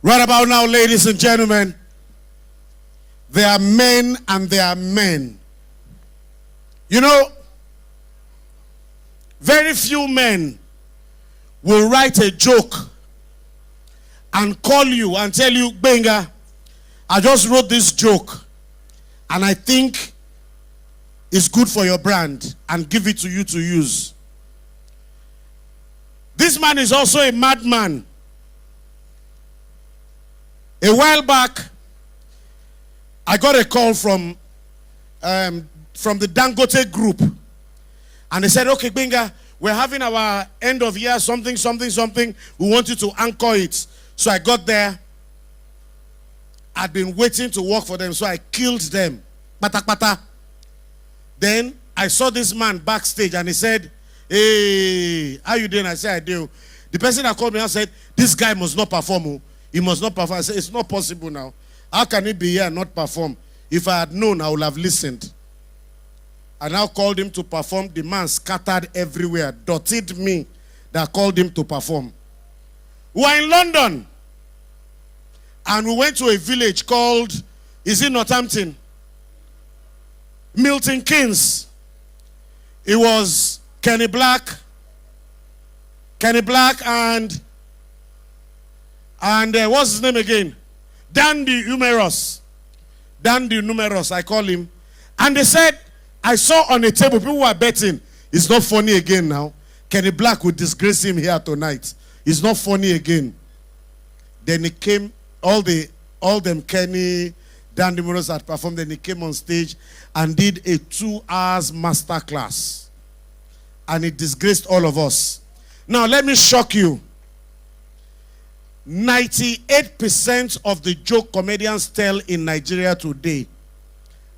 Right about now, ladies and gentlemen, there are men and there are men. You know, very few men will write a joke and call you and tell you, Benga, I just wrote this joke and I think it's good for your brand, and give it to you to use. This man is also a madman. A while back, I got a call from the Dangote group, and they said, okay, Benga, we're having our end of year something. We want you to anchor it. So I got there. I'd been waiting to work for them, so I killed them. Pata pata. Then I saw this man backstage, and he said, hey, how you doing? I said, I do. The person that called me and said, this guy must not perform. He must not perform. I said, it's not possible now. How can he be here and not perform? If I had known, I would have listened. I now called him to perform. The man scattered everywhere, dotted me that called him to perform. We were in London, and we went to a village called, is it Northampton? Milton Keynes. It was Kenny Black and what's his name again? Dandy Numerous, I call him. And they said, I saw on a table, people were betting, it's not funny again now. Kenny Black would disgrace him here tonight. It's not funny again. Then he came, all them Kenny, Dandy Numerous had performed, then he came on stage and did a 2 hours master class. And it disgraced all of us. Now let me shock you. 98% of the joke comedians tell in Nigeria today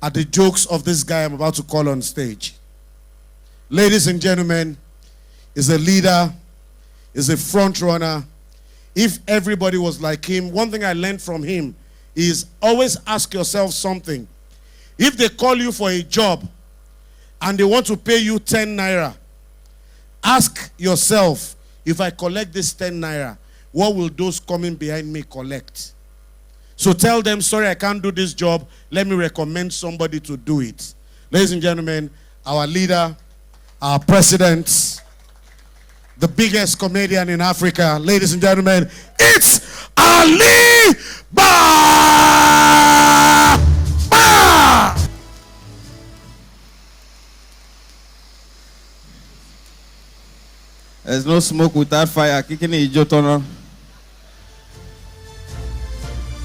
are the jokes of this guy I'm about to call on stage. Ladies and gentlemen, he's a leader, he's a front runner. If everybody was like him, one thing I learned from him is always ask yourself something. If they call you for a job and they want to pay you 10 naira, ask yourself, if I collect this 10 naira, what will those coming behind me collect? So tell them, sorry, I can't do this job. Let me recommend somebody to do it. Ladies and gentlemen, our leader, our president, the biggest comedian in Africa, ladies and gentlemen, it's Ali Ba! There's no smoke without fire. Kicking in Jotono.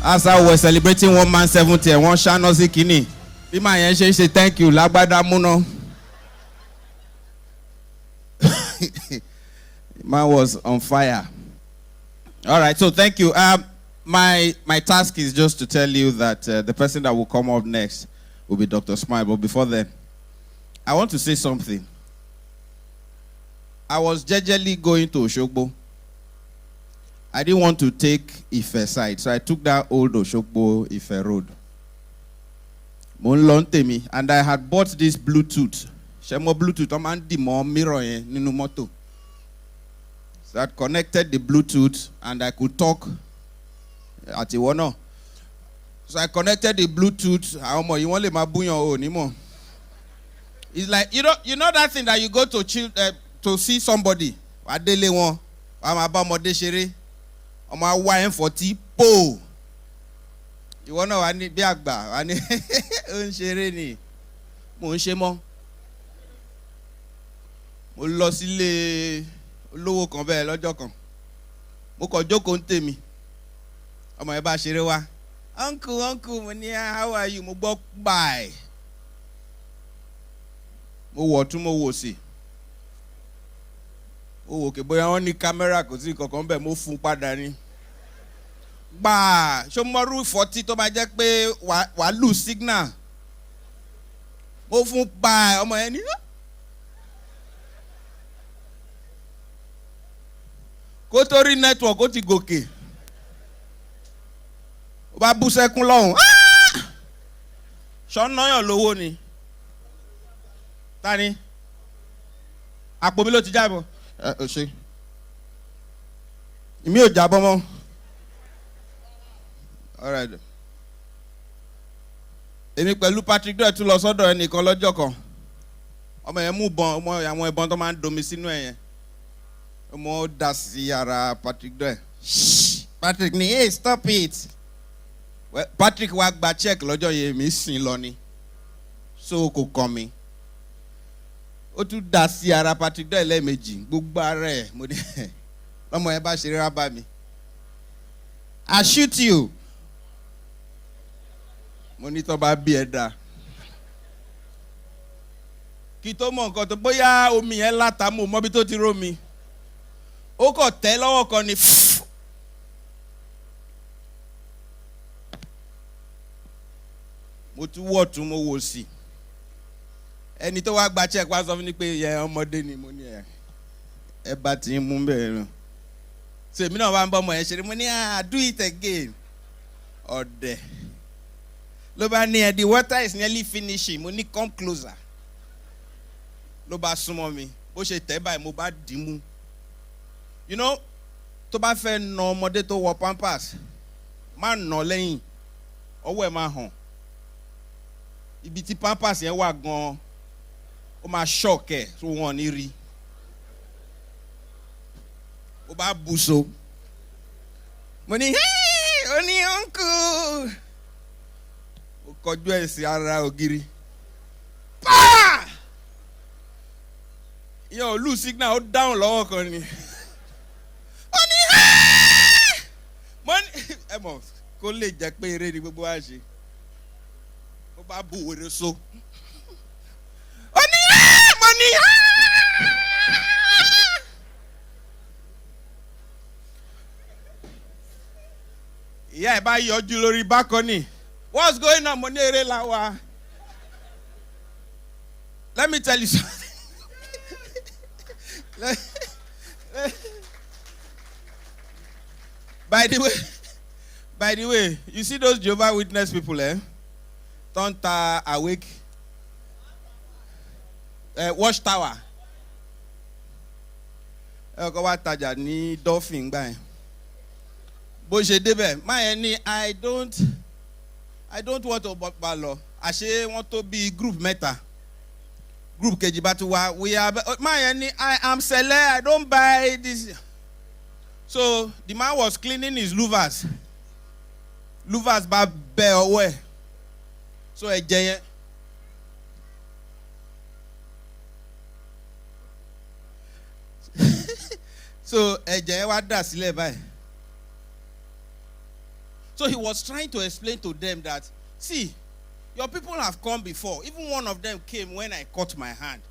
As I was celebrating one man 70 and one Shano Zikini. Be my answer, say thank you. Lagbada Muno. Man was on fire. All right, so thank you. My task is just to tell you that the person that will come up next will be Dr. Smile. But before then, I want to say something. I was jejely going to Oshogbo. I didn't want to take Ife side, so I took that old Oshogbo Ife road. And I had bought this Bluetooth. Shemo Bluetooth, I'm on the mirror ninu moto. So I connected the Bluetooth and I could talk at Iwono. So I connected the Bluetooth. You want to It's like you know that thing that you go to to see somebody. Adele won. I'm about Modeshere. I'm a YM40. Po. You want to know I need Biagba. I need Unshereni. Monshemo. Mo lọ sílé olówó kan bẹ́ẹ̀ lọ́jọ́ kan. Mo kàn jókòó ńtè mi. Ọmọ ẹ bá ṣeré wá. Uncle, mo ní how are you? Mo gbọ́ bye. Mo wọ̀ tún mo wò sí. Ó wò kè bóyá wọ́n ní kámẹ́rà kò sí kankan bẹ́ẹ̀ mo fún padà ni. Gbà ṣó mọ́rú 40 tó bá jẹ́ pé wàá lù signal. Mo fún bye ọmọ ẹ ní. Kotori network ó ti gòkè. Ó bá bú sẹ́kún lọ́hùn. Ṣọ́nà yàn lówó ni. Tani? Àpò mi ló ti jábọ̀. Ṣe. Ìmí ò jábọ̀ mọ́. All right. Èmi pẹ̀lú Patrick dẹ̀ tún lọ sọ́dọ̀ ẹnìkan lọ́jọ́ kan. Ọmọ yẹn mú bọn, ọmọ àwọn ìbọn tó máa ń domi sínú ẹ̀ yẹn. Ọmọ dà sí ara Patrick dẹ̀. Patrick ni, hey, stop it. Well, Patrick wá gba check lọ́jọ́ yẹn mi sìn lọ ni. So kò kàn mí. Ó tún dà sí ara Patrick dẹ̀ lẹ́ẹ̀mejì. Gbogbo ara ẹ̀ mo ní ọmọ yẹn bá ṣe rárá bá mi. I shoot you. Mo ní tó bá bí ẹ dá. Kí tó mọ̀ nǹkan tó bóyá omi yẹn láta mú mọ́bí tó ti rómi. Ó kọ̀ tẹ́ lọ́wọ́ kan ni. Mo tún wọ̀ tún mo wò sí. Ẹni tó wá gba check wá sọ fún mi pé yẹ ọmọdé ni mo ní ẹ bá ti ń mú bẹ́ẹ̀ rán. So èmi náà wá ń bọ́ ọmọ yẹn ṣeré mo ní do it again. Ọ̀dẹ̀. Ló bá ní the water is nearly finishing. Mo ní come closer. Ló bá súnmọ́ mi. Bó ṣe tẹ̀ báyìí mo bá dì mú. You know, tó bá fẹ́ na ọmọdé tó wọ pampers, má nà lẹ́yìn. Ọwọ́ ẹ̀ máa hàn. Ibi tí pampers yẹn wà gan-an, ó máa shock ẹ̀ tó wọ́n ní rí. Ó bá bù so. Mo ní hey, ó ní uncle. Ó kọjú ẹ̀ sí ara ògiri. Pa! Ìyẹn ò lù signal ó dáhùn lọ́wọ́ kan ni. Ó ní hey! Mo ní ẹ mọ̀ kó lè jẹ́ pé eré ni gbogbo wa ṣe. Ó bá bù wèrè so. Ó ní hey! Mo ní hey! Ìyá ẹ̀ bá yọjú lórí balcony. What's going on? Mo ní eré la wa. Let me tell you something. By the way, you see those Jehovah's Witness people, don't awake. Watchtower. Go wa tajà ní Dolphin gbà yẹn. Bó ṣe débẹ̀, máa ní I don't want to bá lọ. Àṣé wọ́n tó bí group mẹ́ta. Group kejì bá tún wá. We are máa ní I am seller, I don't buy this. So the man was cleaning his louvers. Louvers bá bẹ ọwọ́ ẹ̀. So ẹ̀jẹ̀ yẹn. So ẹ̀jẹ̀ yẹn wá dà sílẹ̀ báyìí. So he was trying to explain to them that, see, your people have come before. Even one of them came when I cut my hand.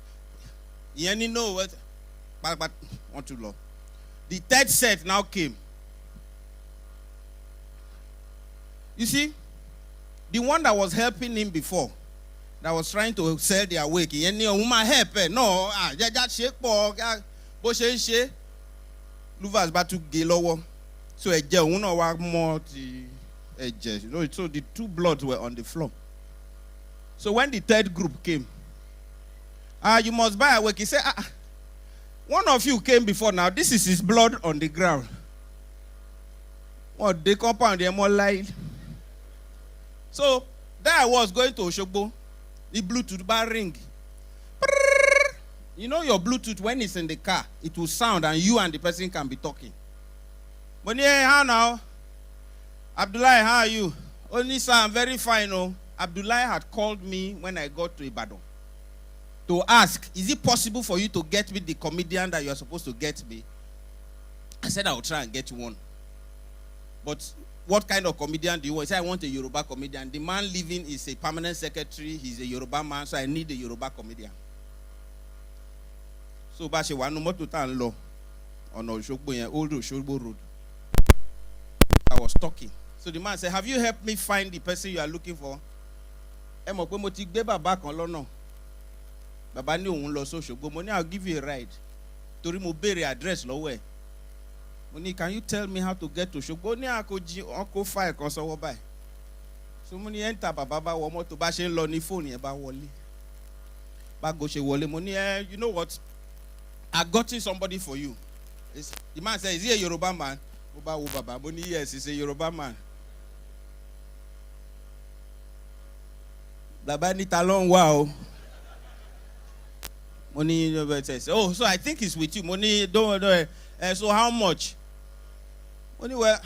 You only know what? But want to law. The third set now came. You see, the one that was helping him before, that was trying to sell their wake. You know, woman help. No, just shake po. Bo she. Louvers ba to gé lọ́wọ́. So ẹ̀jẹ̀ òun náà wá mọ́ ti ẹ̀jẹ̀. You know, so the two bloods were on the floor. So when the third group came, you must buy a wake. He said, one of you came before now. This is his blood on the ground. They compound them more light. So there I was going to Oshogbo. The Bluetooth bar ring. You know your Bluetooth, when it's in the car, it will sound and you and the person can be talking. But yeah, how now? Abdullah, how are you? Only sir, I'm very fine. Oh. Abdullah had called me when I got to Ibadan to ask, is it possible for you to get me the comedian that you're supposed to get me? I said I will try and get one. But what kind of comedian do you want? He said, I want a Yoruba comedian. The man living is a permanent secretary. He's a Yoruba man, so I need a Yoruba comedian. So bá ṣe wà nínú mọ́tò tá ń lọ ọ̀nà Òṣogbo yẹn, old Òṣogbo road. I was talking. So the man said, have you helped me find the person you are looking for? Ẹ mọ̀ pé mo ti gbé bàbá kan lọ́nà. Bàbá ní òun lọ sí Òṣogbo. Mo ní I'll give you a ride. Torí mo béèrè address lọ́wọ́ ẹ̀. Mo ní can you tell me how to get to Òṣogbo? Ó ní àkójì ọkọ̀ file kan sọ́wọ́ báyìí. So mo ní enter bàbá bá wọ mọ́tò bá ṣe ń lọ ní fóònù yẹn bá wọlé. Bá go ṣe wọlé. Mo ní you know what? I gotten somebody for you. The man said, is he a Yoruba man? Yes, he's a Yoruba man. Baba ni talon wow. Money says, oh, so I think it's with you. Money, don't. So how much? Money, well,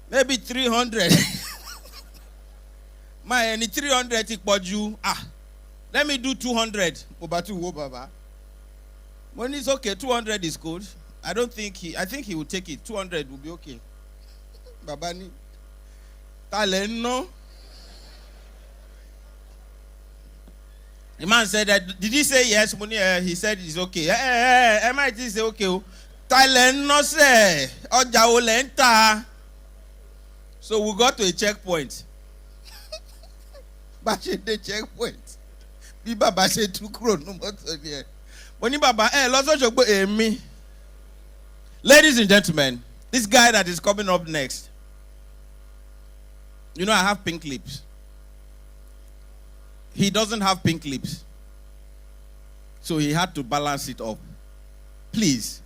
maybe 300. My any 300 but you. Let me do 200. Baba. Money is okay. 200 is good. I think he will take it. 200 will be okay. Baba ni talent no. The man said that, did he say yes? Money, he said it's okay. I might say okay. Thailand no say. So we got to a checkpoint. Bashi the checkpoint. Biba bashi 2 crore no more. Money baba me. Ladies and gentlemen, this guy that is coming up next. You know I have pink lips. He doesn't have pink lips. So he had to balance it up. Please.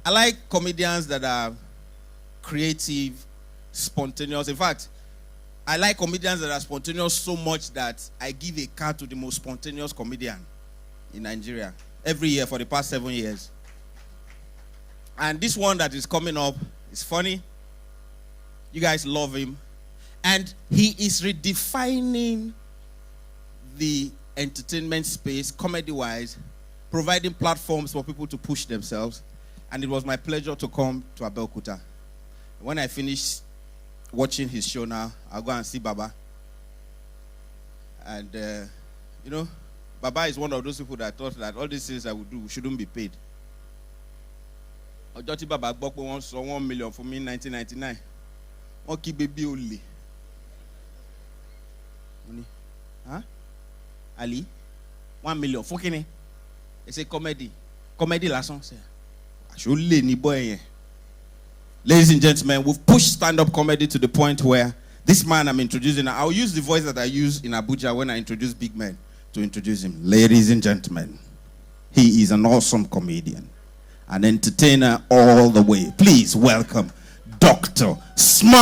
I like comedians that are creative, spontaneous. In fact, I like comedians that are spontaneous so much that I give a card to the most spontaneous comedian in Nigeria every year for the past 7 years. And this one that is coming up is funny. You guys love him. And he is redefining the entertainment space, comedy-wise, providing platforms for people to push themselves. And it was my pleasure to come to Abeokuta. When I finish watching his show now, I'll go and see Baba. And, you know, Baba is one of those people that thought that all these things I would do shouldn't be paid. Ojoti Baba Bokbo once saw 1 million for me in 1999. Oki baby only. Huh? Ali, 1 million. Fokini. It's a comedy. Comedy lesson. Ladies and gentlemen, we've pushed stand-up comedy to the point where this man I'm introducing, I'll use the voice that I use in Abuja when I introduce big men to introduce him. Ladies and gentlemen, he is an awesome comedian, an entertainer all the way. Please welcome Dr. Smile.